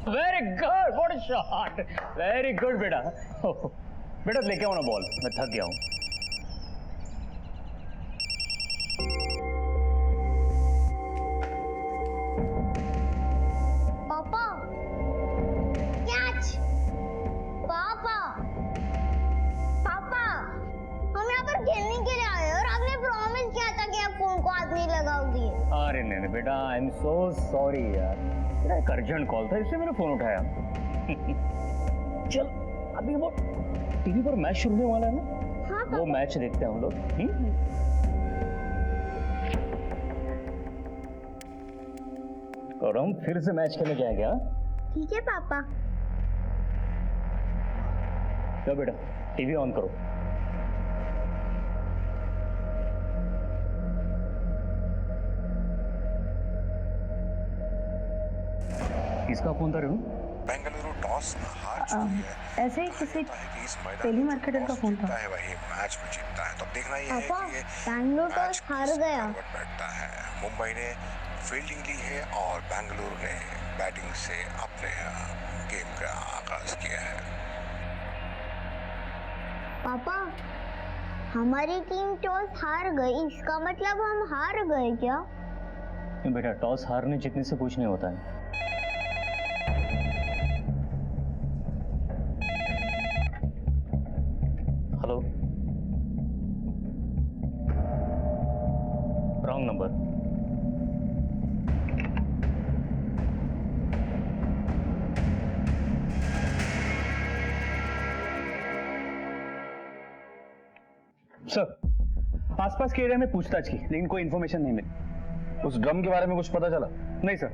Very good, what a shot, very good बेटा। बेटा लेके आओ ना बॉल, मैं थक गया हूँ। पापा कैच, पापा पापा हम यहाँ पर खेलने के लिए आए हैं और आपने प्रॉमिस किया था कि आप फोन को हाथ नहीं लगाओगे। अरे नहीं बेटा, आई एम सो सॉरी यार, मेरा एक अर्जेंट कॉल था इसलिए मैंने फोन उठाया। चल अभी वो टीवी पर मैच शुरू होने वाला है ना। हाँ वो मैच देखते हैं हम लोग। और हम फिर से मैच खेलने जाएंगे। हाँ ठीक है पापा। तो बेटा टीवी ऑन करो। किसका फोन था रेणु? बेंगलुरु टॉस हार चुकी है। ऐसे ही किसी टेली मार्केटर का फोन था। वही मैच में जीतता है। तो देखना ये है पापा कि ये बैंगलोर टॉस हार गया। बैठता है। मुंबई ने फील्डिंग ली है और बेंगलुरु ने बैटिंग से अपने गेम का आगाज किया है। पापा हमारी टीम टॉस हार गई, इसका मतलब हम हार गए क्या? बेटा टॉस हारने जीतने से कुछ नहीं होता है। Hello, wrong number. सर आसपास के एरिया में पूछताछ की लेकिन कोई इन्फॉर्मेशन नहीं मिली। उस ड्रम के बारे में कुछ पता चला? नहीं सर,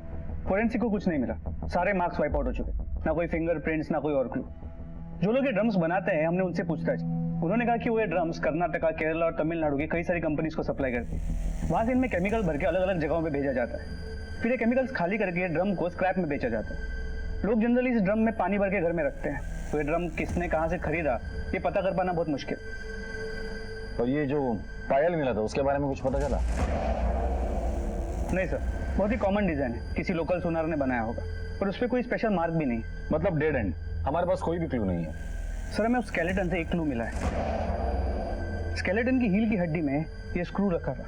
फोरेंसिक को कुछ नहीं मिला। सारे मार्क्स वाइप आउट हो चुके, ना कोई फिंगरप्रिंट्स ना कोई और क्लू। जो लोग ये ड्रम्स बनाते हैं हमने उनसे पूछताछ की। उन्होंने कहा कि वो ये ड्रम्स कर्नाटका, केरला और तमिलनाडु की कई सारी कंपनीज को सप्लाई करती है। वहां से इनमें केमिकल भर के अलग अलग जगहों पे भेजा जाता है। फिर ये केमिकल्स खाली करके ड्रम को स्क्रैप में बेचा जाता है। लोग जनरली इस ड्रम में पानी भर के घर में रखते हैं, तो ये ड्रम किसने कहाँ से खरीदा ये पता कर पाना बहुत मुश्किल। और ये जो पायल मिला था उसके बारे में कुछ पता चला? नहीं सर, बहुत ही कॉमन डिजाइन है, किसी लोकल सुनार ने बनाया होगा, पर उस पर कोई स्पेशल मार्क भी नहीं। मतलब डेड एंड, हमारे पास कोई भी क्लू नहीं है। सर हमें उस स्केलेटन से एक क्लू मिला है। स्केलेटन की हील की हड्डी में ये स्क्रू रखा था।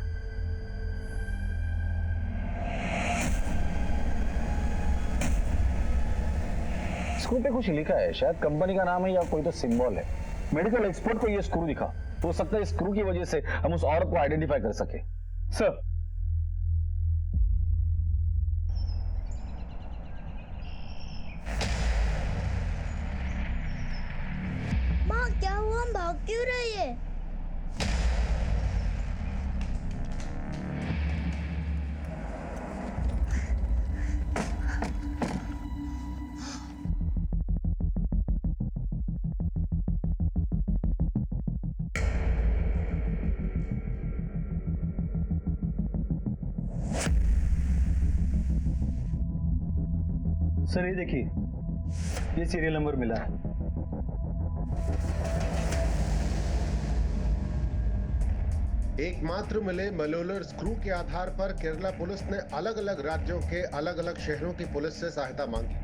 स्क्रू पे कुछ लिखा है, शायद कंपनी का नाम है या कोई तो सिंबल है। मेडिकल एक्सपर्ट को ये स्क्रू दिखा, हो सकता है स्क्रू की वजह से हम उस औरत को आइडेंटिफाई कर सके। सर माँ क्या हुआ, हम भाग क्यों रहे हैं? सर ये देखिए, ये सीरियल नंबर मिला है। एकमात्र मिले मलोलर स्क्रू के आधार पर केरला पुलिस ने अलग अलग राज्यों के अलग अलग शहरों की पुलिस से सहायता मांगी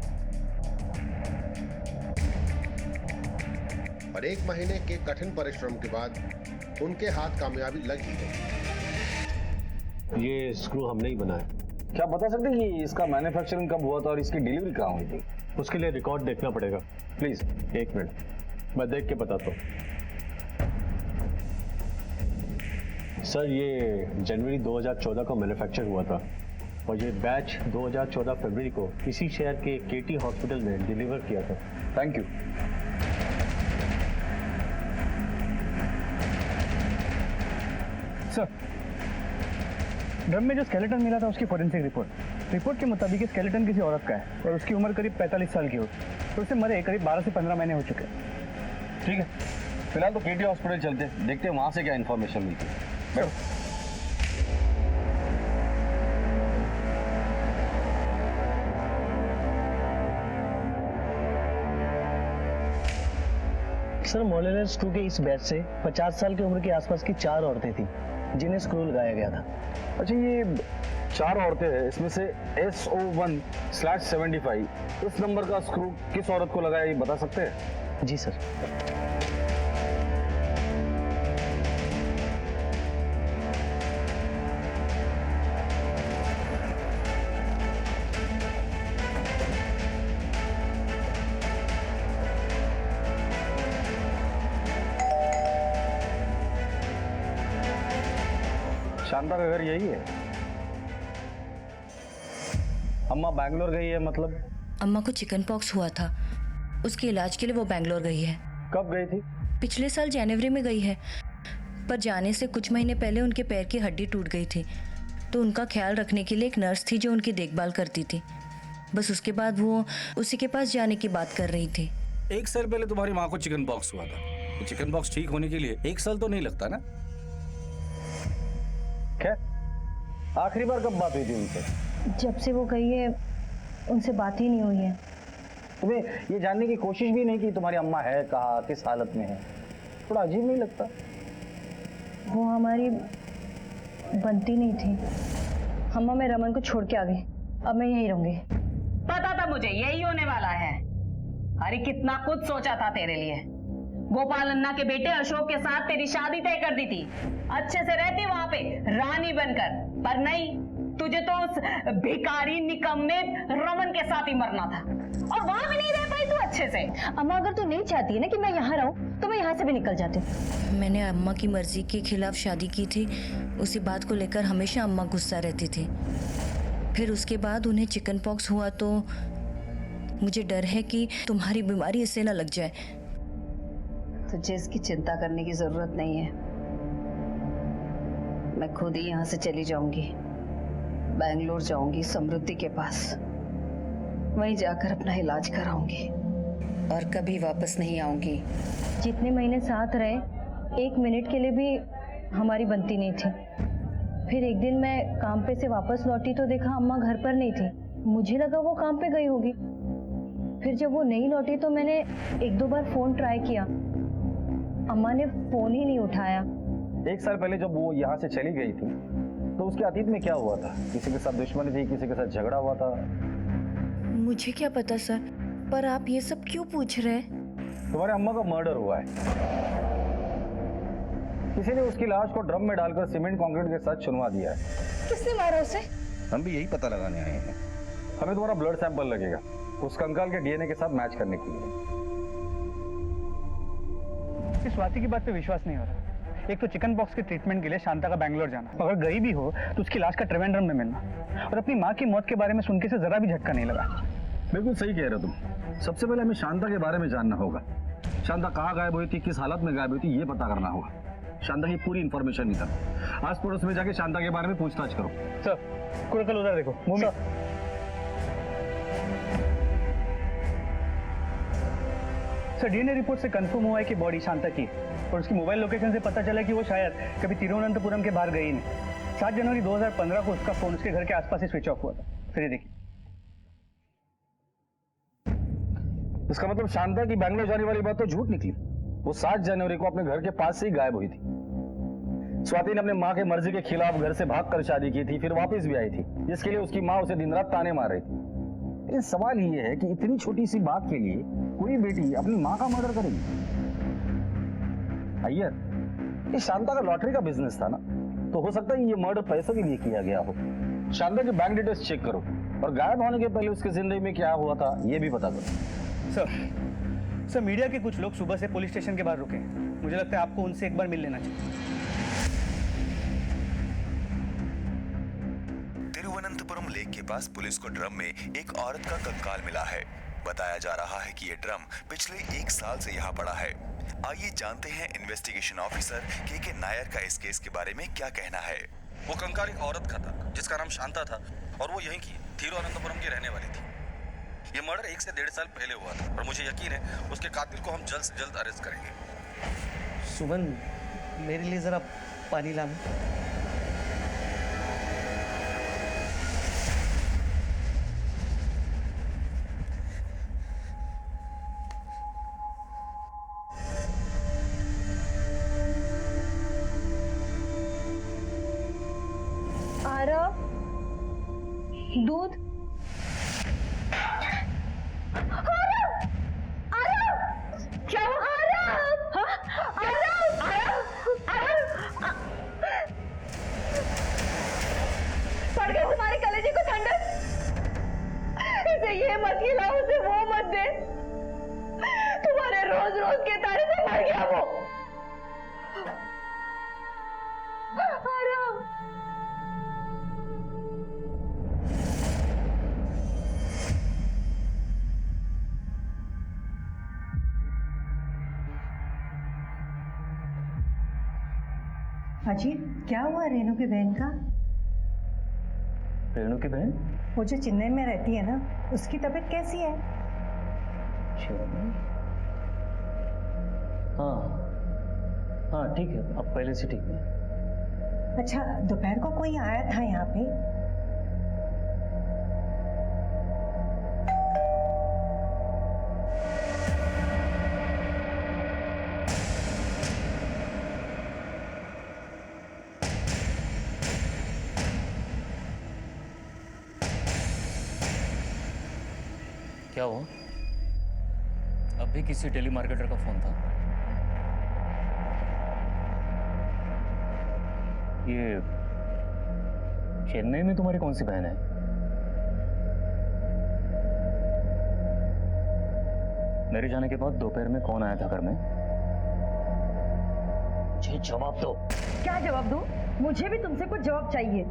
और 1 महीने के कठिन परिश्रम के बाद उनके हाथ कामयाबी लग ही गई। ये स्क्रू हमने ही बनाया। क्या बता सकते हैं कि इसका मैन्युफैक्चरिंग कब हुआ था और इसकी डिलीवरी कहाँ हुई थी? उसके लिए रिकॉर्ड देखना पड़ेगा। प्लीज 1 मिनट, मैं देख के बताता हूँ। सर ये जनवरी 2014 को मैन्युफैक्चर हुआ था और ये बैच 2014 फरवरी को इसी शहर के केटी हॉस्पिटल में डिलीवर किया था। Thank you. सर ड्रम में जो स्केलेटन मिला था उसकी फोरेंसिक रिपोर्ट के मुताबिक स्केलेटन किसी औरत का है और उसकी उम्र करीब 45 साल की होगी, तो उसे मरे करीब 12 से 15 महीने हो चुके हैं। ठीक है, फिलहाल तो केटी हॉस्पिटल चलते हैं, देखते हैं वहां से क्या इन्फॉर्मेशन मिलती है। सर मोलेलर स्क्रू के इस बैच से 50 साल की उम्र के आसपास की 4 औरतें थी जिन्हें स्क्रू लगाया गया था। अच्छा ये 4 औरतें हैं, इसमें से SO1/75 इस नंबर का स्क्रू किस औरत को लगा है ये बता सकते हैं? जी सर। शांता का घर यही है? अम्मा बैंगलोर गई है मतलब? अम्मा को चिकन पॉक्स हुआ था, उसके इलाज के लिए वो बैंगलोर गई है। कब गई थी? पिछले साल जनवरी में गई है, पर जाने से कुछ महीने पहले उनके पैर की हड्डी टूट गई थी, तो उनका ख्याल रखने के लिए एक नर्स थी जो उनकी देखभाल करती थी। बस उसके बाद वो उसी के पास जाने की बात कर रही थी। 1 साल पहले तुम्हारी माँ को चिकन पॉक्स हुआ था, तो चिकन पॉक्स ठीक होने के लिए 1 साल तो नहीं लगता ना? खैर, आखिरी बार कब बात हुई थी उनसे? जब से वो गई है उनसे बात ही नहीं हुई है। तुम्हें ये जानने की कोशिश भी नहीं की तुम्हारी अम्मा है कहाँ, किस हालत में है? थोड़ा अजीब नहीं लगता? वो हमारी बनती नहीं थी। अम्मा मैं रमन को छोड़ के आ गई, अब मैं यहीं रहूंगी। पता था मुझे यही होने वाला है। अरे कितना कुछ सोचा था तेरे लिए। गोपाल अन्ना के बेटे अशोक के साथ तेरी शादी तय कर दी थी, अच्छे से रहती वहां पे रानी बनकर, पर नहीं, तुझे तो उस भिखारी निकम्मे रमन के साथ ही मरना था, और वहां भी नहीं रह पाई तू अच्छे से। अम्मा अगर तू नहीं चाहती है ना कि मैं यहाँ रहूं, तो मैं यहाँ से भी निकल जाती हूँ। मैंने अम्मा की मर्जी के खिलाफ शादी की थी, उसी बात को लेकर हमेशा अम्मा गुस्सा रहती थी। फिर उसके बाद उन्हें चिकन पॉक्स हुआ तो मुझे डर है कि तुम्हारी बीमारी इससे न लग जाए। तुझे इसकी चिंता करने की जरूरत नहीं है, मैं खुद ही यहाँ से चली जाऊंगी, बैंगलोर जाऊंगी समृद्धि के पास, वहीं जाकर अपना इलाज कराऊंगी और कभी वापस नहीं आऊंगी। जितने महीने साथ रहे, 1 मिनट के लिए भी हमारी बनती नहीं थी। फिर एक दिन मैं काम पे से वापस लौटी तो देखा अम्मा घर पर नहीं थी। मुझे लगा वो काम पे गई होगी। फिर जब वो नहीं लौटी तो मैंने 1-2 बार फोन ट्राई किया, अम्मा ने फोन ही नहीं उठाया। 1 साल पहले जब वो यहाँ से चली गई थी तो उसके अतीत में क्या हुआ था? किसी के साथ दुश्मनी थी, किसी के साथ झगड़ा हुआ था? मुझे क्या पता सर, पर आप ये सब क्यों पूछ रहे हैं? तुम्हारे अम्मा का मर्डर हुआ है, किसी ने उसकी लाश को ड्रम में डालकर सीमेंट कंक्रीट के साथ चुनवा दिया है। किसने मारा उसे? हम भी यही पता लगाने आए हैं। हमें तुम्हारा ब्लड सैंपल लगेगा उस कंकाल के डीएनए के साथ मैच करने के लिए। इस स्वाति की बात पे विश्वास नहीं हो रहा। एक तो चिकन पॉक्स के ट्रीटमेंट के लिए शांता का बैंगलोर जाना, अगर गई भी हो तो उसकी लाश का त्रिवेंद्रम में मिलना, और अपनी माँ की मौत के बारे में सुन के से जरा भी झटका नहीं लगा। बिल्कुल सही कह रहे हो तुम। सबसे पहले हमें शांता के बारे में जानना होगा। शांता कहाँ गायब हुई थी, किस हालत में गायब हुई थी, ये पता करना होगा। शांता की पूरी इंफॉर्मेशन निकालो। आस पड़ोस में जाके शांता के बारे में पूछताछ करो। सर, कुरकल उधर देखो, मुंह में। सर, डीएनए रिपोर्ट से कंफर्म हुआ है कि बॉडी शांता की, और उसकी मोबाइल लोकेशन से पता चला कि वो शायद कभी तिरुवनंतपुरम के बाहर गई नहीं। 7 जनवरी 2015 को उसका फोन उसके घर के आसपास ही स्विच ऑफ हुआ था। फिर ये देखिए, इसका मतलब शांता की बैंगलोर जाने वाली बात तो झूठ निकली। वो 7 जनवरी को अपने घर के पास से ही गायब हुई थी। स्वाति ने अपने माँ के मर्जी के खिलाफ घर से भागकर शादी की थी, फिर वापस भी आई थी, जिसके लिए उसकी माँ उसे दिन रात ताने मार रही थी। लेकिन सवाल ये है कि इतनी छोटी सी बात के लिए कोई बेटी अपनी माँ का मर्डर करेगी? अय्यर, ये शांता का लॉटरी का बिजनेस था ना, तो हो सकता है ये मर्डर पैसों के लिए किया गया हो। शांता के बैंक डिटेल्स चेक करो और गायब होने के पहले उसकी जिंदगी में क्या हुआ था ये भी पता करो। सर, मीडिया के कुछ लोग सुबह से पुलिस स्टेशन के बाहर रुके हैं। मुझे लगता है आपको उनसे एक बार मिल लेना चाहिए। तिरुवनंतपुरम लेक के पास पुलिस को ड्रम में एक औरत का कंकाल मिला है। बताया जा रहा है कि ये ड्रम पिछले 1 साल से यहाँ पड़ा है। आइए जानते हैं इन्वेस्टिगेशन ऑफिसर के नायर का इस केस के बारे में क्या कहना है। वो कंकाल एक औरत का था जिसका नाम शांता था, और वो यहीं की तिरुवनंतपुरम की रहने वाली थी। ये मर्डर 1 से 1.5 साल पहले हुआ था, और मुझे यकीन है उसके कातिल को हम जल्द से जल्द अरेस्ट करेंगे। सुमन, मेरे लिए जरा पानी लाना। ये मत खिलाओ, उसे वो मत दे। तुम्हारे रोज रोज के ताने से मर गया वो। आराम। अजी, क्या हुआ रेनू की बहन का? रेणु की बहन? वो जो चेन्नई में रहती है ना, उसकी तबीयत कैसी है? हाँ हाँ ठीक है, अब पहले से ठीक है। अच्छा, दोपहर को कोई आया था यहाँ पे? क्या हुआ? अब भी किसी टेलीमार्केटर का फोन था? ये चेन्नई में तुम्हारी कौन सी बहन है? मेरे जाने के बाद दोपहर में कौन आया था घर में? मुझे जवाब दो। क्या जवाब दूं? मुझे भी तुमसे कुछ जवाब चाहिए।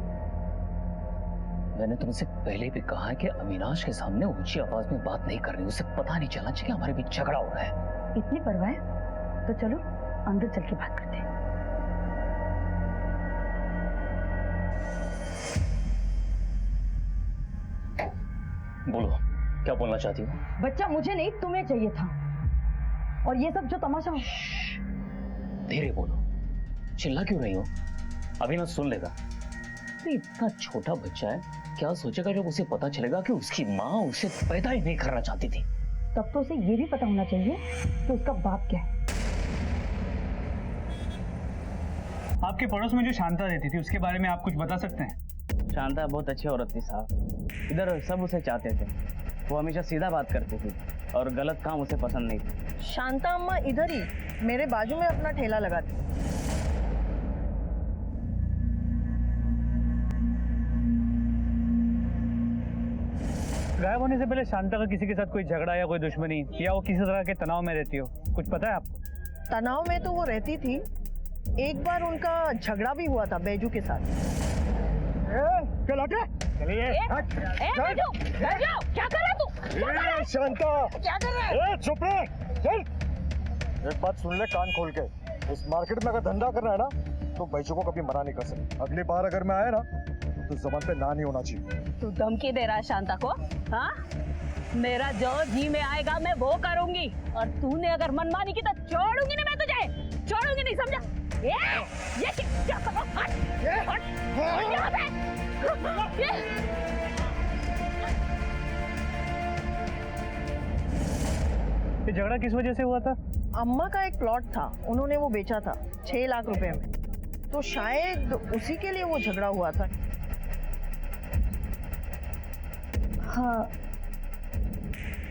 मैंने तुमसे पहले भी कहा है कि अविनाश के सामने ऊंची आवाज में बात नहीं करनी। उसे पता नहीं चलना चाहिए हमारे बीच झगड़ा हो रहा है। इतनी परवाह है तो चलो अंदर चल के बात करते हैं। बोलो, क्या बोलना चाहती हो? बच्चा मुझे नहीं, तुम्हें चाहिए था। और ये सब जो तमाशा। धीरे बोलो, चिल्ला क्यों रही हो? अविनाश सुन लेगा। इतना छोटा बच्चा है, क्या सोचेगा जब उसे पता चलेगा कि उसकी माँ उसे पैदा ही नहीं करना चाहती थी? तब तो उसे ये भी पता होना चाहिए कि उसका बाप क्या है। आपके पड़ोस में जो शांता रहती थी उसके बारे में आप कुछ बता सकते हैं? शांता बहुत अच्छी औरत थी साहब। इधर सब उसे चाहते थे। वो हमेशा सीधा बात करती थी और गलत काम उसे पसंद नहीं था। शांता अम्मा इधर ही मेरे बाजू में अपना ठेला लगाती। गायब होने से पहले शांता का किसी के साथ कोई झगड़ा या कोई दुश्मनी या वो किसी तरह के तनाव में रहती हो, कुछ पता है आपको? तनाव में तो वो रहती थी। एक बार उनका झगड़ा भी हुआ था बैजू के साथ। चलो क्या कर रहा तू? शांता, क्या कर रहा है? चुप रहे, चल। एक बात सुन ले कान खोल के, इस मार्केट में अगर धंधा करना है ना तो बैजू को कभी मना नहीं कर सकते। अगली बार अगर मैं आया ना तो जबान पे ना नहीं होना चाहिए। तू धमकी दे रहा है शांता को? हाँ, मेरा जो जी में आएगा मैं वो करूंगी। और तूने अगर मनमानी की तो छोड़ूंगी नहीं, मैं तुझे छोड़ूंगी नहीं, समझा? ये क्या कर रहा? हट यहाँ से। ये झगड़ा किस वजह से हुआ था? अम्मा का एक प्लॉट था, उन्होंने वो बेचा था 6 लाख रुपए में। तो शायद उसी के लिए वो झगड़ा हुआ था। हाँ,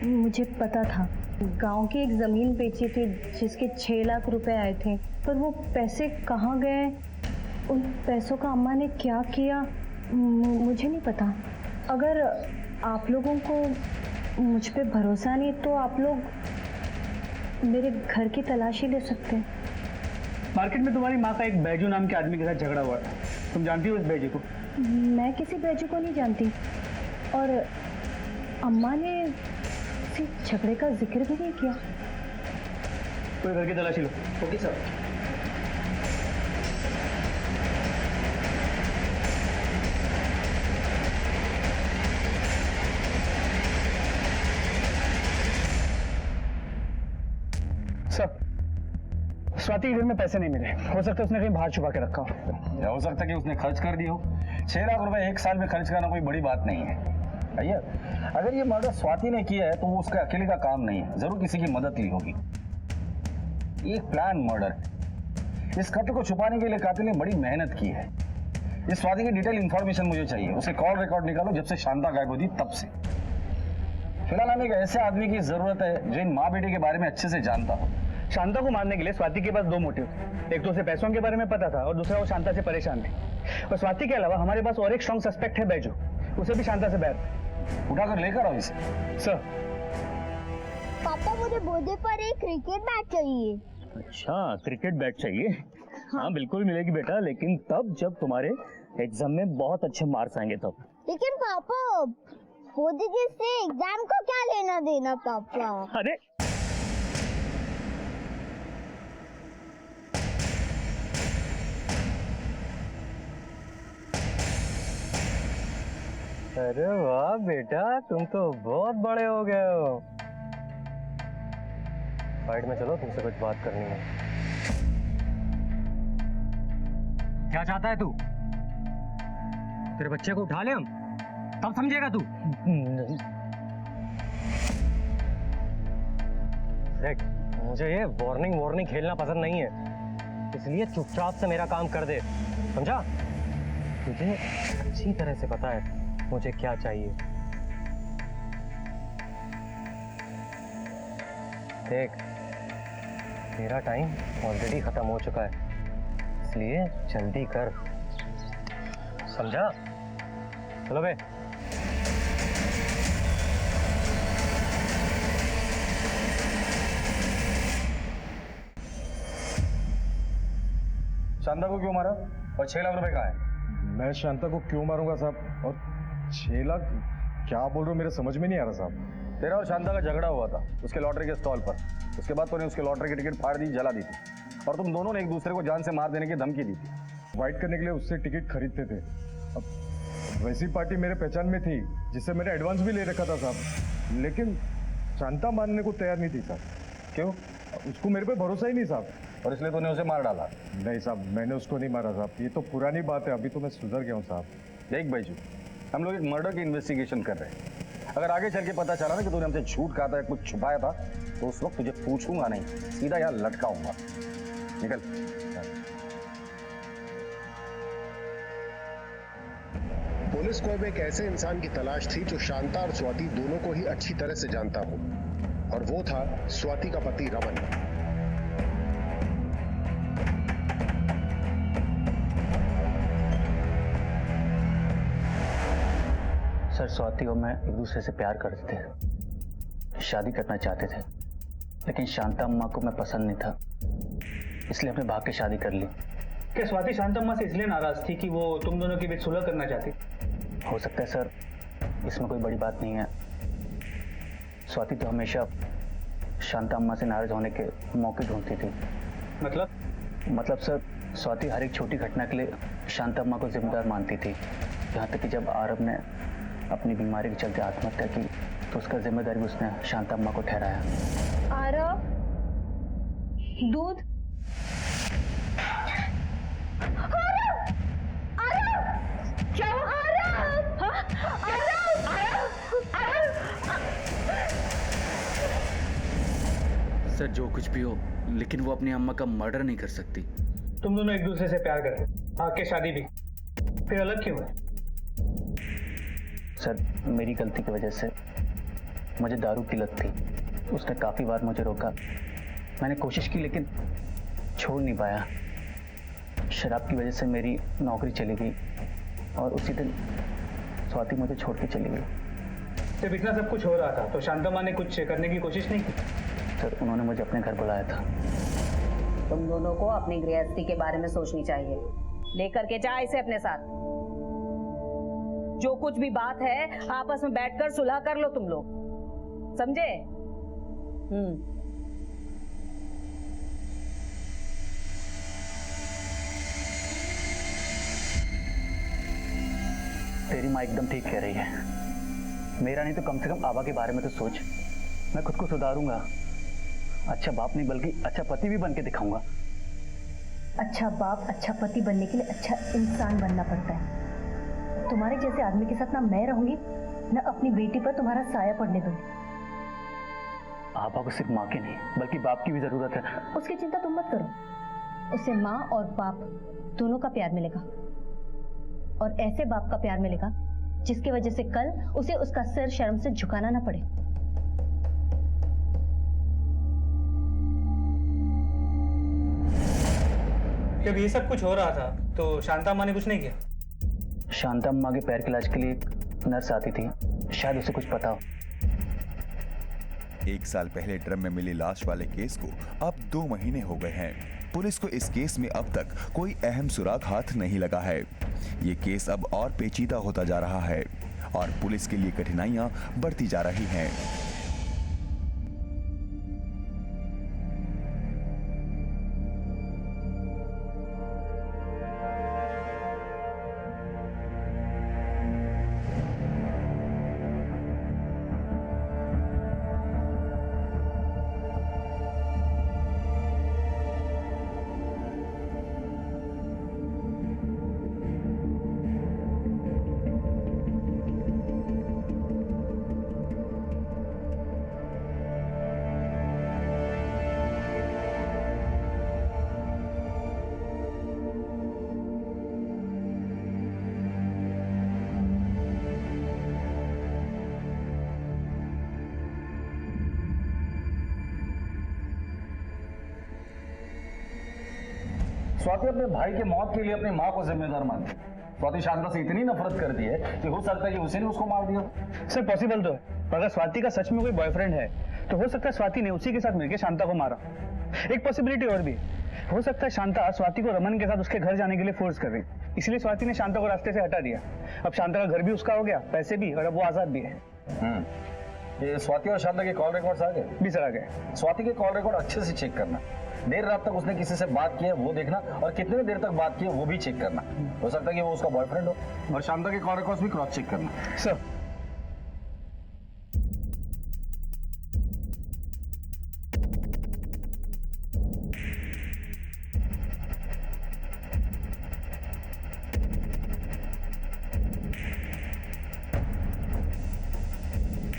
मुझे पता था। गांव की एक ज़मीन बेची थी जिसके 6 लाख रुपए आए थे, पर वो पैसे कहाँ गए, उन पैसों का अम्मा ने क्या किया, मुझे नहीं पता। अगर आप लोगों को मुझ पे भरोसा नहीं तो आप लोग मेरे घर की तलाशी ले सकते हैं। मार्केट में तुम्हारी माँ का एक बैजू नाम के आदमी के साथ झगड़ा हुआ था, तुम जानती हो इस बैजू को? मैं किसी बैजू को नहीं जानती और अम्मा ने किसी झगड़े का जिक्र भी नहीं किया। कोई घर की तलाशी लो। Okay sir. सर, स्वाति के घर में पैसे नहीं मिले। हो सकता है उसने कहीं बाहर छुपा के रखा हो। या हो सकता है कि उसने खर्च कर दिया हो। 6 लाख रुपए एक साल में खर्च करना कोई बड़ी बात नहीं है भैया। अगर ये मर्डर स्वाति ने किया है तो वो उसके अकेले का काम नहीं है, जरूर किसी की मदद ली होगी। एक प्लान मर्डर। इस कत्ल को छुपाने के लिए कातिल ने बड़ी मेहनत की है। इस स्वाति की डिटेल इंफॉर्मेशन मुझे चाहिए। उसके कॉल रिकॉर्ड निकालो जब से शांता गायब हुई थी तब से। फिलहाल हमें एक ऐसे आदमी की जरूरत है जो इन माँ बेटे के बारे में अच्छे से जानता हो। शांता को मारने के लिए स्वाति के पास 2 मोटिव थे। एक तो उसे पैसों के बारे में पता था और दूसरा वो शांता से परेशान थी। और स्वाति के अलावा हमारे पास और एक स्ट्रॉन्ग सस्पेक्ट है बैजू। उसे भी शांता से बैर। उठाकर लेकर आओ इसे। सर पापा मुझे बर्थडे पर एक क्रिकेट बैट चाहिए। अच्छा क्रिकेट बैट चाहिए? हाँ बिल्कुल मिलेगी बेटा, लेकिन तब जब तुम्हारे एग्जाम में बहुत अच्छे मार्क्स आएंगे तब। लेकिन पापा मोदी से एग्जाम को क्या लेना देना पापा? अरे अरे वाह बेटा, तुम तो बहुत बड़े हो गए हो। साइड में चलो, तुमसे कुछ बात करनी है। क्या चाहता है तू? तेरे बच्चे को उठा ले हम, तब समझेगा तू। देख, मुझे ये वार्निंग खेलना पसंद नहीं है, इसलिए चुपचाप से मेरा काम कर दे, समझा? तुझे अच्छी तरह से पता है मुझे क्या चाहिए। देख, मेरा टाइम ऑलरेडी खत्म हो चुका है, इसलिए जल्दी कर, समझा? चलो बे। शांता को क्यों मारा और 6 लाख रुपए कहाँ है? मैं शांता को क्यों मारूंगा साहब? और 6 लाख क्या बोल रहे हो, मेरे समझ में नहीं आ रहा साहब। तेरा और शांता का झगड़ा हुआ था उसके लॉटरी के स्टॉल पर। उसके बाद तूने उसके लॉटरी की टिकट फाड़ दी, जला दी थी, और तुम दोनों ने एक दूसरे को जान से मार देने की धमकी दी थी। वाइट करने के लिए उससे टिकट खरीदते थे। अब वैसी पार्टी मेरे पहचान में थी जिससे मैंने एडवांस भी ले रखा था साहब, लेकिन शांता मानने को तैयार नहीं थी साहब। क्यों? उसको मेरे पे भरोसा ही नहीं साहब, और इसलिए तूने उसे मार डाला? नहीं साहब, मैंने उसको नहीं मारा साहब, ये तो पुरानी बात है, अभी तो मैं सुधर गया हूँ साहब। देख बैजू, हम लोग एक मर्डर की इन्वेस्टिगेशन कर रहे हैं। अगर आगे चल के पता चला ना कि तूने हमसे झूठ कहा था या कुछ छुपाया था, तो उस वक्त तुझे पूछूंगा नहीं, सीधा यहाँ लटकाऊंगा। निकल। पुलिस को अब एक ऐसे इंसान की तलाश थी जो शांता और स्वाति दोनों को ही अच्छी तरह से जानता हो, और वो था स्वाति का पति रमन। सर, स्वाति और मैं एक दूसरे से प्यार करते थे, शादी करना चाहते थे, लेकिन शांता अम्मा को मैं पसंद नहीं था, इसलिए हमने भाग के शादी कर ली। क्या स्वाति शांता अम्मा से इसलिए नाराज थी कि वो तुम दोनों के बीच सुलह करना चाहती? हो सकता है सर, इसमें कोई बड़ी बात नहीं है। स्वाति तो हमेशा शांता अम्मा से नाराज होने के मौके ढूंढती थी। मतलब सर, स्वाति हर एक छोटी घटना के लिए शांता अम्मा को जिम्मेदार मानती थी, यहाँ तक कि जब आरब ने अपनी बीमारी के चलते आत्महत्या की तो उसका जिम्मेदारी भी उसने शांता अम्मा को ठहराया। आरब, दूध। क्या? सर जो कुछ भी हो, लेकिन वो अपनी अम्मा का मर्डर नहीं कर सकती। तुम दोनों एक दूसरे से प्यार करते, आके शादी भी, फिर अलग क्यों है? सर, मेरी गलती की वजह से मुझे दारू की लत थी। उसने काफ़ी बार मुझे रोका, मैंने कोशिश की लेकिन छोड़ नहीं पाया। शराब की वजह से मेरी नौकरी चली गई और उसी दिन स्वाति मुझे छोड़ के चली गई। जब इतना सब कुछ हो रहा था तो शांता ने कुछ करने की कोशिश नहीं की? सर, उन्होंने मुझे अपने घर बुलाया था। तुम दोनों को अपनी गृहस्थी के बारे में सोचनी चाहिए। लेकर के जा इसे अपने साथ। जो कुछ भी बात है आपस में बैठकर सुलह कर लो तुम लोग, समझे? तेरी माँ एकदम ठीक कह रही है। मेरा नहीं तो कम से कम आबा के बारे में तो सोच। मैं खुद को सुधारूंगा, अच्छा बाप नहीं बल्कि अच्छा पति भी बन के दिखाऊंगा। अच्छा बाप, अच्छा पति बनने के लिए अच्छा इंसान बनना पड़ता है। तुम्हारे जैसे आदमी के साथ ना मैं रहूंगी, ना अपनी बेटी पर तुम्हारा साया पड़ने दूंगी। आबा को सिर्फ माँ की नहीं बल्कि बाप की भी जरूरत है। उसकी चिंता तुम मत करो, उसे माँ और बाप दोनों का प्यार मिलेगा, और ऐसे बाप का प्यार मिलेगा जिसकी वजह से कल उसे उसका सिर शर्म से झुकाना ना पड़े। जब ये सब कुछ हो रहा था तो शांता अम्मा ने कुछ नहीं किया? शांता अम्मा के पैर के इलाज के लिए एक नर्स आती थी, शायद उसे कुछ पता हो। 1 साल पहले ड्रम में मिली लाश वाले केस को अब 2 महीने हो गए हैं। पुलिस को इस केस में अब तक कोई अहम सुराग हाथ नहीं लगा है। ये केस अब और पेचीदा होता जा रहा है और पुलिस के लिए कठिनाइयां बढ़ती जा रही हैं। स्वाति अपने भाई के मौत के लिए अपनी माँ को जिम्मेदार मानती है। स्वाति शांता से इतनी नफरत करती है कि हो सकता है कि उसी ने उसको मार दिया। सर पॉसिबल तो है, पर अगर स्वाति का सच में कोई बॉयफ्रेंड है तो हो सकता है स्वाति ने उसी के साथ मिलकर शांता को मारा। एक पॉसिबिलिटी और भी हो सकता है, शांता स्वाति को रमन के साथ उसके घर जाने के लिए फोर्स कर रही, इसलिए स्वाति ने शांता को रास्ते से हटा दिया। अब शांता का घर भी उसका हो गया, पैसे भी, और अब वो आजाद भी है। ये स्वाति और शांता के कॉल रिकॉर्ड्स आ गए? भी सर आ गए। स्वाति के कॉल रिकॉर्ड अच्छे से चेक करना, देर रात तक उसने किसी से बात की है वो देखना, और कितने देर तक बात की है वो भी चेक करना। हो सकता है कि वो उसका बॉयफ्रेंड हो। और शांता के कॉल रिकॉर्ड्स भी क्रॉस चेक करना। सर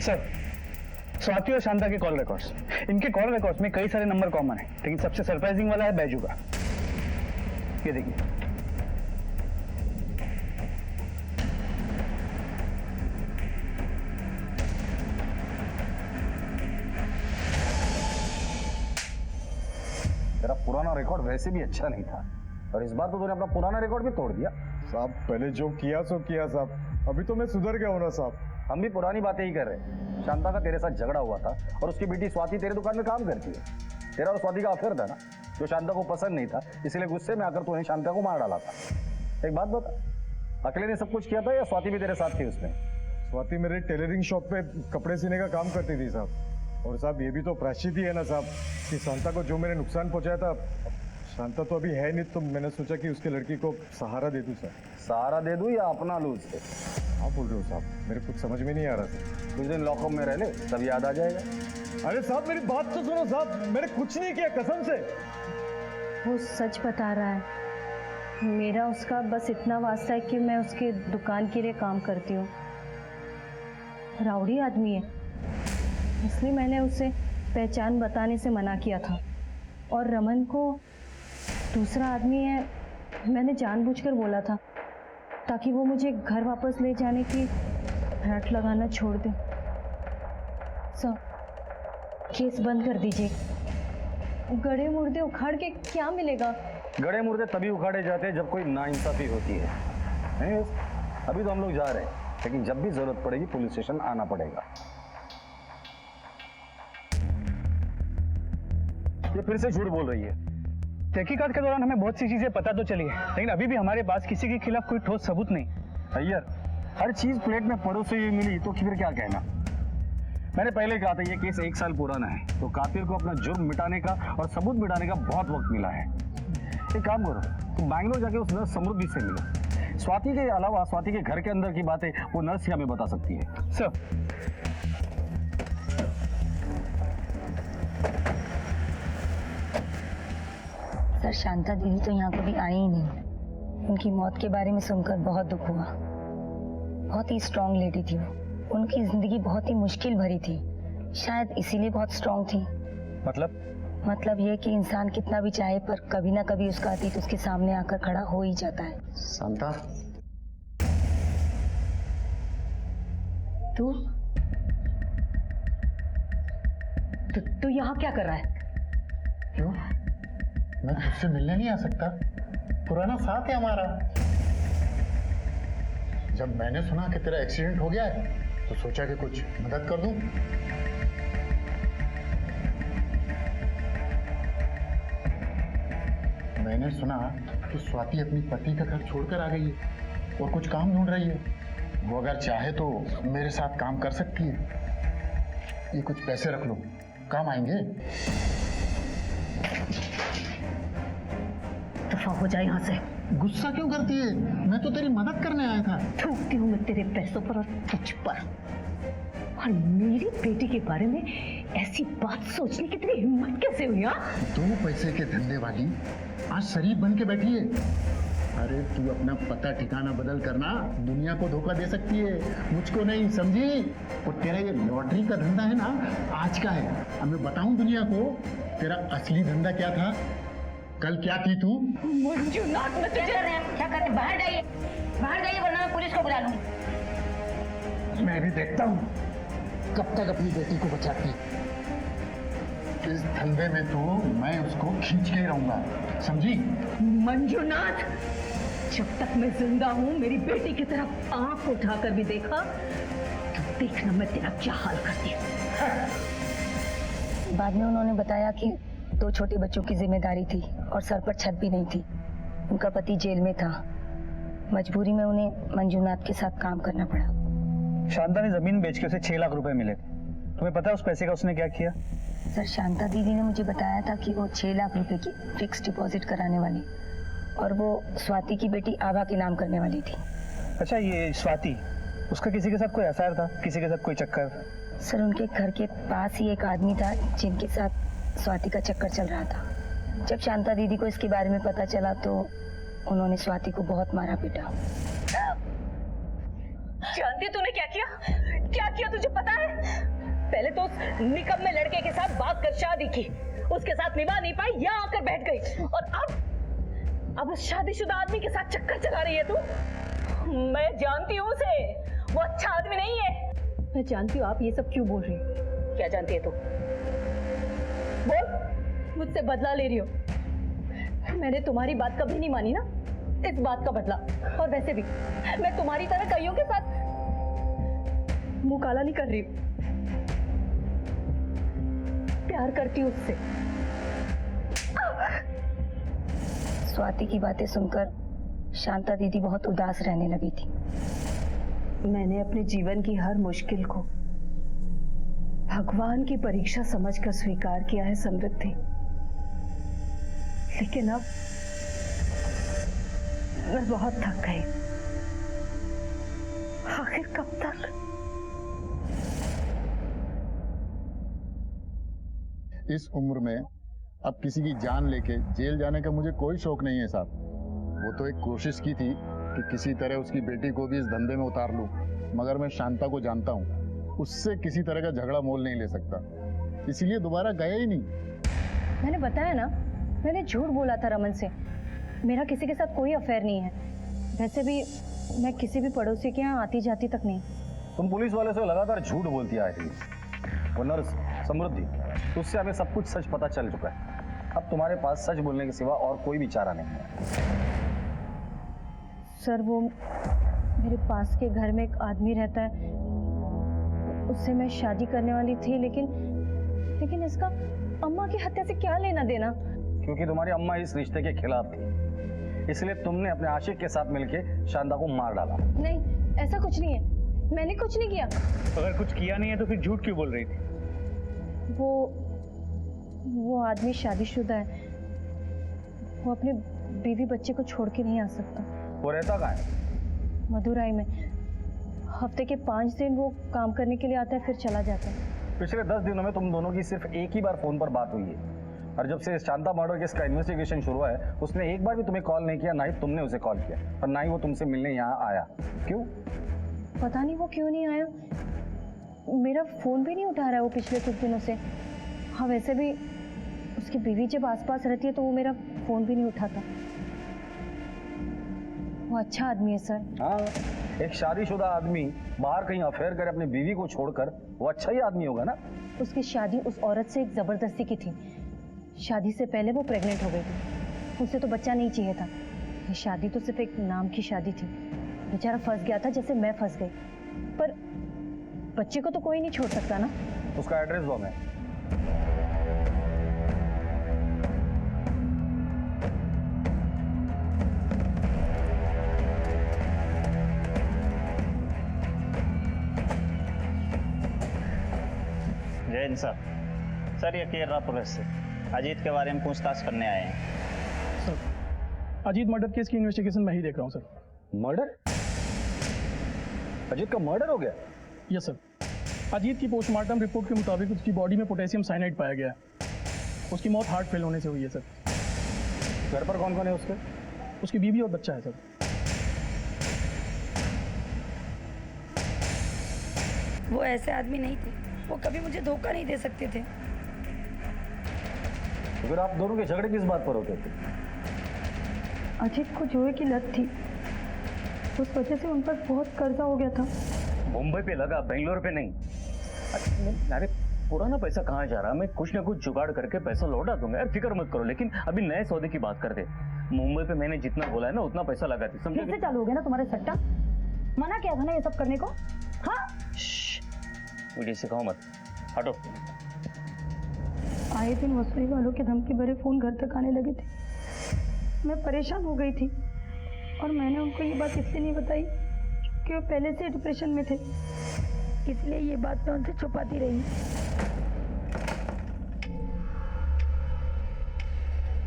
सर स्वाति और शांता के कॉल रिकॉर्ड्स, इनके कॉल रिकॉर्ड्स में कई सारे नंबर कॉमन है, लेकिन सबसे सरप्राइजिंग वाला है बैजू का। ये देखिए, तेरा पुराना रिकॉर्ड वैसे भी अच्छा नहीं था, और इस बार तो तूने अपना पुराना रिकॉर्ड भी तोड़ दिया। साहब पहले जो किया सो किया साहब, अभी तो मैं सुधर गया हूं ना साहब। हम भी पुरानी बातें ही कर रहे हैं। शांता का तेरे साथ झगड़ा हुआ था और उसकी बेटी स्वाति तेरे दुकान में काम करती है। तेरा और स्वाति का अफेयर था ना, जो शांता को पसंद नहीं था, इसलिए गुस्से में आकर तूने शांता को मार डाला था। एक बात बता, अकेले ने सब कुछ किया था या स्वाति भी तेरे साथ थी उसमें? स्वाति मेरे टेलरिंग शॉप पे कपड़े सीने का काम करती थी साहब। और साहब ये भी तो प्रायश्चित ही है ना साहब कि शांता को जो मैंने नुकसान पहुंचाया था, शांता तो अभी है नहीं, तो मैंने सोचा कि उसकी लड़की को सहारा दे दूं सर। सहारा दे दूं या अपना लूं उससे? हाँ बोल रहे हो साहब, मेरे कुछ समझ में नहीं आ रहा सर। कुछ दिन लॉकअप में रह ले, तब याद आ जाएगा। अरे साहब मेरी बात तो सुनो साहब, मैंने कुछ नहीं किया कसम से। वो सच बता रहा है। मेरा उसका बस इतना वास्ता है कि मैं उसके दुकान के लिए काम करती हूँ। राउडी आदमी है, इसलिए मैंने उसे पहचान बताने से मना किया था। और रमन को दूसरा आदमी है, मैंने जानबूझकर बोला था ताकि वो मुझे घर वापस ले जाने की रट लगाना छोड़ दे। सर केस बंद कर दीजिए। गड़े मुर्दे उखाड़ के क्या मिलेगा? गड़े मुर्दे तभी उखाड़े जाते हैं जब कोई नाइंसाफी होती है। अभी तो हम लोग जा रहे हैं, लेकिन जब भी जरूरत पड़ेगी पुलिस स्टेशन आना पड़ेगा। ये फिर से झूठ बोल रही है। तहकीकात के दौरान हमें बहुत सी चीजें पता तो चली है, लेकिन अभी भी हमारे पास किसी के खिलाफ कोई ठोस सबूत नहीं। अय्यर, हर चीज प्लेट में परोसे हुई मिली तो फिर क्या कहना। मैंने पहले कहा था ये केस 1 साल पुराना है, तो कातिल को अपना जुर्म मिटाने का और सबूत मिटाने का बहुत वक्त मिला है। एक काम करो, तुम बैंगलोर जाके उस नर्स समृद्धि से मिलो। स्वाति के अलावा स्वाति के घर के अंदर की बातें वो नर्स ही हमें बता सकती है। सर सर शांता दीदी तो यहाँ कभी आई ही नहीं। उनकी मौत के बारे में सुनकर बहुत दुख हुआ। बहुत ही स्ट्रांग लेडी थी वो। उनकी जिंदगी बहुत ही मुश्किल भरी थी, शायद इसीलिए बहुत स्ट्रांग थी। मतलब ये कि इंसान कितना भी चाहे पर कभी ना कभी उसका अतीत उसके सामने आकर खड़ा हो ही जाता है। शांता, तू यहाँ क्या कर रहा है? क्यों? मैं तुझसे मिलने नहीं आ सकता? पुराना साथ है हमारा। जब मैंने सुना कि तेरा एक्सीडेंट हो गया है तो सोचा कि कुछ मदद कर दूं। मैंने सुना कि स्वाति अपनी पति का घर छोड़कर आ गई है और कुछ काम ढूंढ रही है। वो अगर चाहे तो मेरे साथ काम कर सकती है। ये कुछ पैसे रख लो, काम आएंगे। दफा हो जाए यहाँ से। गुस्सा क्यों करती है? मैं तो तेरी मदद करने आया था। थूकती हूँ मैं तेरे पैसों पर और तुझ पर। और मेरी बेटी के बारे में ऐसी बात सोचने की तेरी हिम्मत कैसे हुई? दो पैसे के धंधे वाली आज शरीफ बन के बैठी है। अरे तू अपना पता ठिकाना बदल करना दुनिया को धोखा दे सकती है, मुझको नहीं, समझी? और तेरा ये लॉटरी का धंधा है ना, आज का है। अब मैं बताऊं दुनिया को तेरा असली धंधा क्या था। कल क्या थी तू? मंजुनाथ, मैं तुझे क्या करते? बाहर जाइए वरना मैं पुलिस को बुला लूंगी। मैं भी देखता हूँ कब तक अपनी बेटी को बचाती। इस धंधे में तो मैं उसको खींच के ही रहूंगा, समझी? मंजुनाथ, जब तक मैं जिंदा हूँ मेरी बेटी की तरफ आंख उठाकर भी देखा तो देखना मैं तेरा क्या हाल करती हूँ। बाद में उन्होंने बताया कि 2 छोटे बच्चों की जिम्मेदारी थी और सर पर छत भी नहीं थी। उनका पति जेल में था। मजबूरी में उन्हें मंजुनाथ के साथ काम करना पड़ा। शांता ने जमीन बेच के उसे 6 लाख रुपए मिले थे। तुम्हें पता है उस पैसे का उसने क्या किया? सर, शांता दीदी ने मुझे बताया था कि वो 6 लाख रुपए की फिक्स डिपॉजिट कराने वाली और वो स्वाति की बेटी आभा के नाम करने वाली थी। अच्छा, ये स्वाति, उसका किसी के साथ कोई अफेयर था? किसी के साथ कोई चक्कर? सर, उनके घर के पास ही एक आदमी था जिनके साथ स्वाति का चक्कर चल रहा था। जब शांता दीदी को इसके बारे में पता चला तो उन्होंने स्वाति को बहुत मारा पीटा। जानती है तूने क्या किया? क्या किया तुझे पता है? पहले तो उस निकम्मे लड़के के साथ बात कर शादी की, उसके साथ निभा नहीं पाई, यहाँ आकर बैठ गई और अब उस शादीशुदा आदमी के साथ चक्कर चला रही है तू। मैं जानती हूँ उसे, वो अच्छा आदमी नहीं है। मैं जानती हूँ आप ये सब क्यों बोल रही हो। क्या जानती है तू? बोल, मुझसे बदला ले रही हो। मैंने तुम्हारी बात कभी नहीं मानी ना, इस बात का बदला। और वैसे भी मैं तुम्हारी तरह कईयों के साथ मुंह काला नहीं कर रही, प्यार करती हूँ उससे। स्वाति की बातें सुनकर शांता दीदी बहुत उदास रहने लगी थी। मैंने अपने जीवन की हर मुश्किल को भगवान की परीक्षा समझकर स्वीकार किया है समृद्धि, लेकिन अब मैं बहुत थक गई। आखिर कब तक? इस उम्र में अब किसी की जान लेके जेल जाने का मुझे कोई शौक नहीं है साहब। वो तो एक कोशिश की थी कि किसी तरह उसकी बेटी को भी इस धंधे में उतार लूं, मगर मैं शांता को जानता हूँ, उससे किसी तरह का झगड़ा मोल नहीं ले सकता, इसीलिए दोबारा गया ही नहीं। मैंने बताया ना, मैंने झूठ बोला था रमन से। मेरा किसी के साथ कोई अफेयर नहीं है। वैसे भी मैं किसी भी पड़ोसी के यहाँ आती जाती तक नहीं। तुम पुलिस वाले से लगातार झूठ बोलती आ रही हो। वो नर्स समृद्धि, उससे हमें सब कुछ सच पता चल चुका है। अब तुम्हारे पास सच बोलने के सिवा और कोई भी चारा नहीं है। सर, वो मेरे पास के घर में एक आदमी रहता है, उससे मैं शादी करने वाली थी, लेकिन इसका अम्मा की हत्या से क्या लेना देना? क्योंकि तुम्हारी अम्मा इस रिश्ते के खिलाफ थी, इसलिए तुमने अपने आशिक के साथ मिलके शांता को मार डाला। नहीं, ऐसा कुछ नहीं है, मैंने कुछ नहीं किया। अगर कुछ किया नहीं है तो फिर झूठ क्यों बोल रही थी? वो आदमी शादीशुदा है, वो अपने बीवी बच्चे को छोड़ के नहीं आ सकता। वो रहता कहाँ है? मदुराई में। हफ्ते के 5 दिन वो काम करने के लिए आता है, फिर चला जाता है। पिछले 10 दिनों में तुम दोनों की सिर्फ एक ही बार फोन पर बात हुई है, और जब से शांता मर्डर केस का इन्वेस्टिगेशन शुरू हुआ है, उसने एक बार भी तुम्हें कॉल नहीं किया, ना ही तुमने उसे कॉल किया, और ना ही वो तुमसे मिलने यहाँ आया। क्यों? पता नहीं वो क्यों नहीं आया। मेरा फोन भी नहीं उठा रहा है वो पिछले कुछ दिनों से। हाँ, वैसे भी उसकी बीवी जब आसपास रहती है तो वो मेरा फोन भी नहीं उठाता। वो अच्छा आदमी है सर। हाँ, एक शादीशुदा आदमी बाहर कहीं अफेयर करे अपनी बीवी को छोड़कर, वो अच्छा ही आदमी होगा ना? उसकी शादी उस औरत से एक जबरदस्ती की थी। शादी से पहले वो प्रेग्नेंट हो गई थी, उसे तो बच्चा नहीं चाहिए था। ये शादी तो सिर्फ एक नाम की शादी थी। बेचारा फंस गया था जैसे मैं फंस गई। बच्चे को तो कोई नहीं छोड़ सकता ना। उसका एड्रेस दो हमें। जय हिंद सर, ये केरला पुलिस से अजीत के बारे में पूछताछ करने आए हैं। सर अजीत मर्डर केस की इन्वेस्टिगेशन मैं ही देख रहा हूँ सर। मर्डर? अजीत का मर्डर हो गया? Yes sir. अजीत की पोस्टमार्टम रिपोर्ट के मुताबिक उसकी बॉडी में पोटेशियम साइनाइड पाया गया है। उसकी मौत हार्ट फेल होने से हुई है सर। घर पर कौन कौन है उसके? उसकी बीवी और बच्चा है सर। वो ऐसे आदमी नहीं थे, वो कभी मुझे धोखा नहीं दे सकते थे। तो फिर आप दोनों के झगड़े किस बात पर होते थे? अजीत को जुए की लत थी, उस वजह से उन पर बहुत कर्जा हो गया था। मुंबई पे लगा, बेंगलोर पे नहीं। अरे पुराना पैसा कहाँ जा रहा? मैं कुछ ना कुछ जुगाड़ करके पैसा लौटा दूंगा यार, फिक्र मत करो। लेकिन अभी नए सौदे की बात करते। मुंबई पे मैंने जितना बोला है ना उतना पैसा लगा दी, समझे? फिर से चालू हो गया ना तुम्हारे सट्टा? मना किया था ना ये सब करने को। हाँ मुझे सिखाओ मत, हटो। आए दिन वसूली वालों के धमकी भरे फोन घर तक आने लगे थे। मैं परेशान हो गई थी और मैंने उनको ये बात इसलिए नहीं बताई कि वो पहले से डिप्रेशन में थे, इसलिए ये बात मैं उनसे छुपाती रही।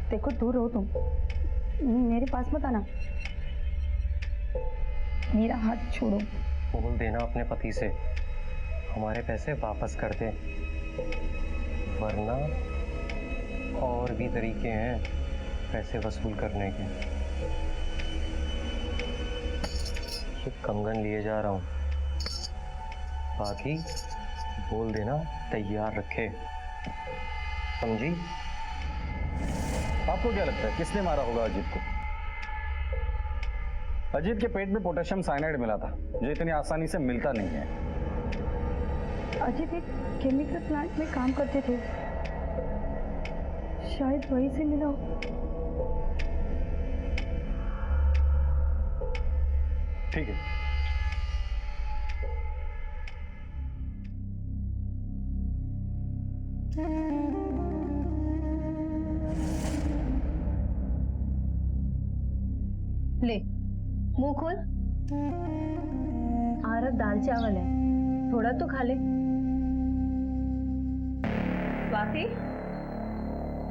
देखो दूर हो तुम, मेरे पास मत आना, मेरा हाथ छोड़ो। बोल देना अपने पति से हमारे पैसे वापस कर दे, वरना और भी तरीके हैं पैसे वसूल करने के। ये कंगन लिए जा रहा हूँ, बाकी बोल देना तैयार रखे, समझी? आपको क्या लगता है किसने मारा होगा अजीत को? अजीत के पेट में पोटेशियम साइनाइड मिला था, जो इतनी आसानी से मिलता नहीं है। अजीत एक केमिकल प्लांट में काम करते थे, शायद वहीं से मिला हो। ठीक है, ले मुंह खोल। आरव दाल चावल है, थोड़ा तो खा ले। स्वाति,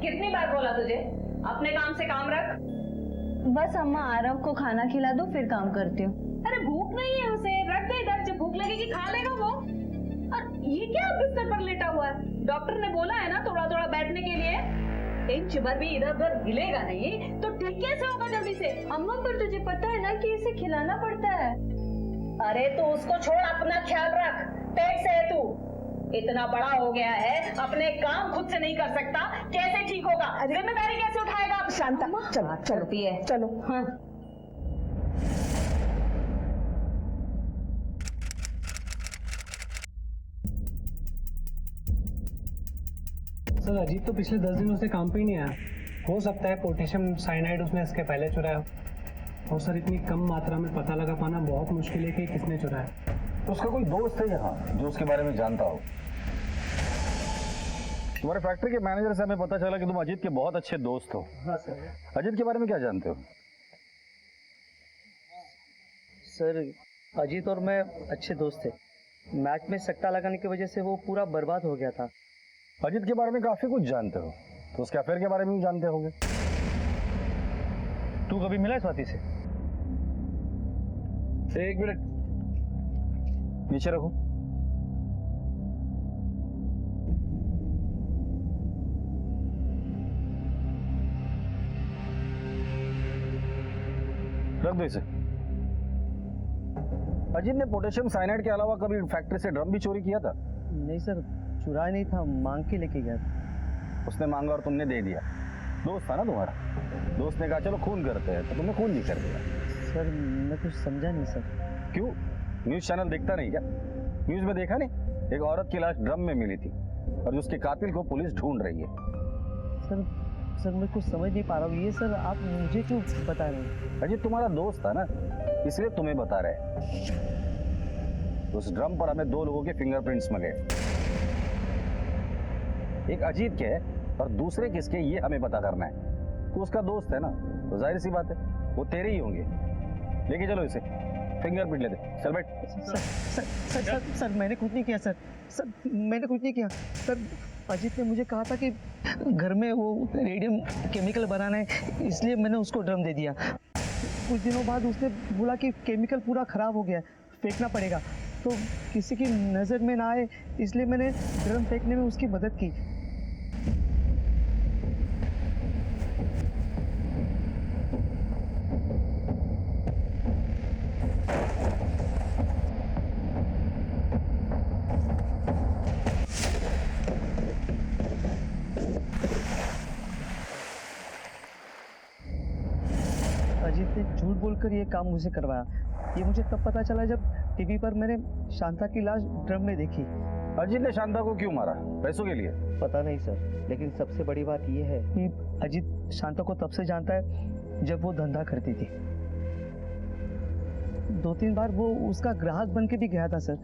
कितनी बार बोला तुझे अपने काम से काम रख? बस अम्मा आरव को खाना खिला दो फिर काम करती हूँ। अरे भूख नहीं है उसे, रख दे इधर, जब भूख लगेगी खा लेगा वो। और ये क्या बिस्तर पर लेटा हुआ है? डॉक्टर ने बोला है ना थोड़ा थोड़ा बैठने के लिए। इंच भर भी इधर उधर हिलेगा नहीं तो ठीक कैसे होगा जल्दी से? अम्मा पर तुझे पता है ना कि इसे खिलाना पड़ता है। अरे तो उसको छोड़, अपना ख्याल रख, पेट से है तू। इतना बड़ा हो गया है, अपने काम खुद से नहीं कर सकता, कैसे ठीक होगा? जिम्मेदारी कैसे उठाएगा? शांता, चलो चलती है, चलो। हाँ सर, अजीत तो पिछले 10 दिनों से काम पे ही नहीं आया। हो सकता है पोटेशियम साइनाइड उसने इसके पहले चुराया। और सर इतनी कम मात्रा में पता लगा पाना बहुत मुश्किल है कि किसने चुराया। तो उसका कोई दोस्त है यहाँ जो उसके बारे में जानता हो? तुम्हारे फैक्ट्री के मैनेजर से हमें पता चला कि तुम अजीत के बहुत अच्छे दोस्त हो। हाँ सर। अजीत के बारे में क्या जानते हो? सर अजीत और मैं अच्छे दोस्त थे, मैच में सट्टा लगाने की वजह से वो पूरा बर्बाद हो गया था। अजीत के बारे में काफी कुछ जानते हो, तो उसके अफेयर के बारे में भी जानते होगे। तू कभी मिला है स्वाति से? एक मिनट नीचे रखो। रख दो इसे। अजीत ने पोटेशियम साइनाइड के अलावा कभी फैक्ट्री से ड्रम भी चोरी किया था? नहीं सर, चुराया नहीं था, मांग के लेके गया था। उसने मांगा और तुमने दे दिया। दोस्त था ना तुम्हारा, दोस्त ने कहा चलो खून करते हैं, तो तुमने खून भी कर दिया। सर मैं कुछ समझा नहीं सर। क्यों, न्यूज चैनल देखता नहीं क्या? न्यूज में देखा नहीं, एक औरत की लाश ड्रम में मिली थी और उसके कातिल को पुलिस ढूंढ रही है। सर मैं कुछ समझ नहीं पा रहा हूँ। ये सर आप मुझे क्यों बता रहे हैं? अजीत तुम्हारा दोस्त था ना, इसलिए तुम्हें बता रहे हैं। उस ड्रम पर हमें 2 लोगों के फिंगरप्रिंट्स मिले। एक अजीत के है और दूसरे किसके ये हमें पता करना है। तो उसका दोस्त है ना, तो जाहिर सी बात है वो तेरे ही होंगे। लेके चलो इसे, फिंगरप्रिंट ले दे। चल बैठ। सर मैंने कुछ नहीं किया सर मैंने कुछ नहीं किया सर। अजीत ने मुझे कहा था कि घर में वो रेडियम केमिकल बनाना है, इसलिए मैंने उसको ड्रम दे दिया। कुछ दिनों बाद उसने बोला कि केमिकल पूरा ख़राब हो गया, फेंकना पड़ेगा। तो किसी की नज़र में ना आए इसलिए मैंने ड्रम फेंकने में उसकी मदद की। अजीत ने झूठ बोलकर ये काम मुझे करवाया। ये मुझे तब पता चला जब टीवी पर मैंने शांता की लाश ड्रम में देखी। अजीत ने शांता को क्यों मारा? पैसों के लिए? पता नहीं सर, लेकिन सबसे बड़ी बात ये है कि अजीत शांता को तब से जानता है जब वो धंधा करती थी। 2-3 बार वो उसका ग्राहक बन के भी गया था सर।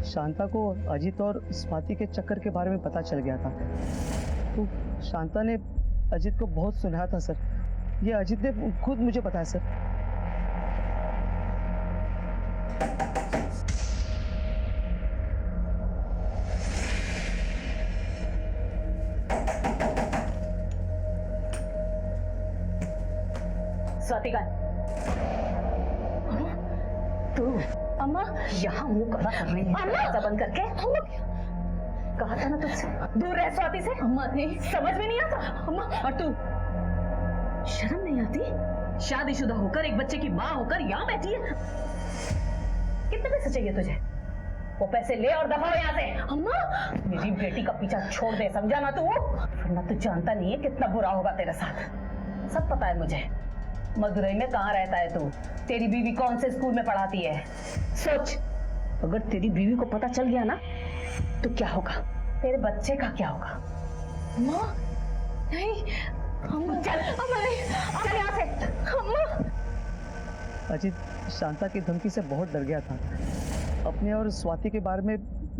शांता को अजीत और स्वाति के चक्कर के बारे में पता चल गया था, तो शांता ने अजीत को बहुत सुनाया था सर। ये अजीत ने खुद मुझे बताया सर। स्वाति का तू अम्मा यहाँ मुंह कड़ा कर रही है दरवाजा बंद करके। कहा था ना तुझसे दूर रह स्वाति से। अम्मा नहीं, समझ में नहीं आता अम्मा। और तू शर्म नहीं आती? शादीशुदा होकर एक बच्चे की माँ होकर यहाँ बैठी है। कितने पैसे चाहिए तुझे? वो पैसे ले और दफा हो यहाँ से। अम्मा मेरी बेटी का पीछा छोड़ दे, समझा ना तू? वरना तू जानता नहीं है कितना बुरा होगा तेरे साथ। सब पता है मुझे। मदुरई में कहाँ रहता है तू? तेरी बीवी कौन से स्कूल में पढ़ाती है? सोच, अगर तेरी बीवी को पता चल गया ना तो क्या होगा? तेरे बच्चे का क्या होगा? अम्मा नहीं, अम्मा चल चल यहाँ से। अम्मा अजीत शांता की धमकी से बहुत डर गया था। अपने और स्वाति के बारे में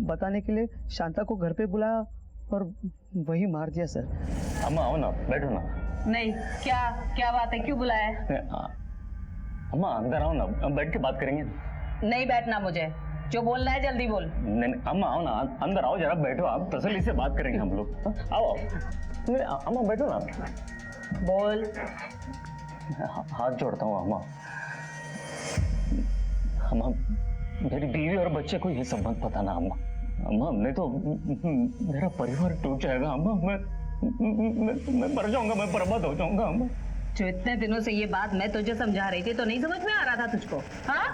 बताने के लिए शांता को घर पे बुलाया और वही मार दिया सर। अम्मा आओ ना, बैठो ना। नहीं, क्या बात है? क्यों बुलाया है? अम्मा अंदर आओ ना, बैठ के बात करेंगे। नहीं बैठना मुझे, जो बोलना है जल्दी बोल। नहीं अम्मा आओ ना, अंदर आओ, जरा बैठो, आप तसल्ली से बात करेंगे हम लोग। आओ अम्मा बैठो ना। बोल। हाथ जोड़ता हूँ अम्मा। अम्मा मेरी बीवी और बच्चे को ये सब मत पता ना अम्मा। अम्मा नहीं तो मेरा परिवार टूट जाएगा अम्मा। मैं मर जाऊंगा, मैं बर्बाद हो जाऊंगा अम्मा। जो इतने दिनों से ये बात मैं तुझे समझा रही थी तो नहीं समझ में आ रहा था तुझको? हाँ,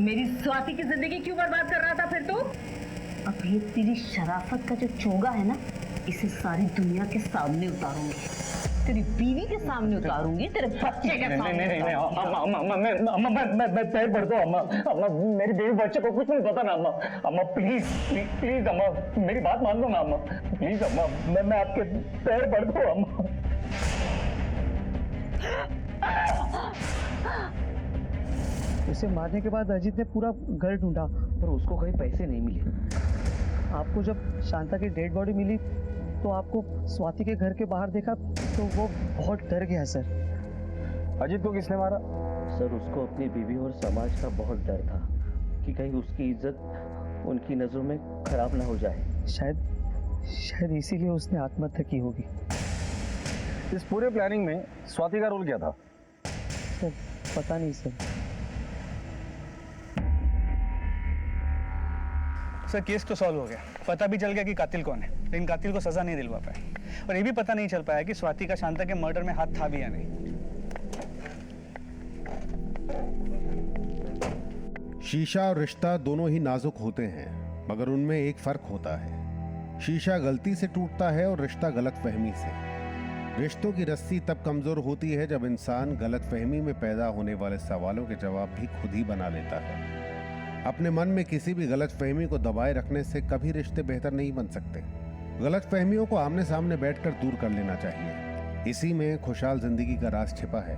मेरी स्वाति की जिंदगी क्यों बर्बाद कर रहा था फिर तू? अब ये तेरी शराफत का जो चोगा है ना, इसे सारी दुनिया के सामने उतारूंगी, तेरी बीवी के सामने उतारूंगी, तेरे बच्चे के सामने। नहीं मैं पैर पड़ता हूँ अम्मा। मेरी बीवी बच्चे को कुछ नहीं पता ना अम्मा। प्लीज अम्मा, मेरी बात मान लो ना अम्मा। प्लीज अम्मा, मैं आपके पैर पड़ता हूँ अम्मा। उसे मारने के बाद अजीत ने पूरा घर ढूंढा और उसको कहीं पैसे नहीं मिले। आपको जब शांता की डेड बॉडी मिली तो आपको स्वाति के घर के बाहर देखा तो वो बहुत डर गया सर। अजीत को किसने मारा? सर उसको अपनी बीवी और समाज का बहुत डर था कि कहीं उसकी इज्जत उनकी नजरों में खराब ना हो जाए। शायद इसीलिए उसने आत्महत्या की होगी। इस पूरे प्लानिंग में स्वाति का रोल क्या था? सर पता नहीं सर। सर केस तो सॉल्व हो गया, पता भी चल गया कि कातिल कौन है, लेकिन कातिल को सजा नहीं दिलवा पाए। और ये भी पता नहीं चल पाया कि स्वाति का शांता के मर्डर में हाथ था भी या नहीं। शीशा और रिश्ता दोनों ही नाजुक होते हैं, मगर उनमें एक फर्क होता है। शीशा गलती से टूटता है और रिश्ता गलतफहमी से। रिश्तों की रस्सी तब कमजोर होती है जब इंसान गलतफहमी में पैदा होने वाले सवालों के जवाब भी खुद ही बना लेता है। अपने मन में किसी भी गलतफहमी को दबाए रखने से कभी रिश्ते बेहतर नहीं बन सकते। गलतफहमियों को आमने सामने बैठकर दूर कर लेना चाहिए। इसी में खुशहाल जिंदगी का राज छिपा है।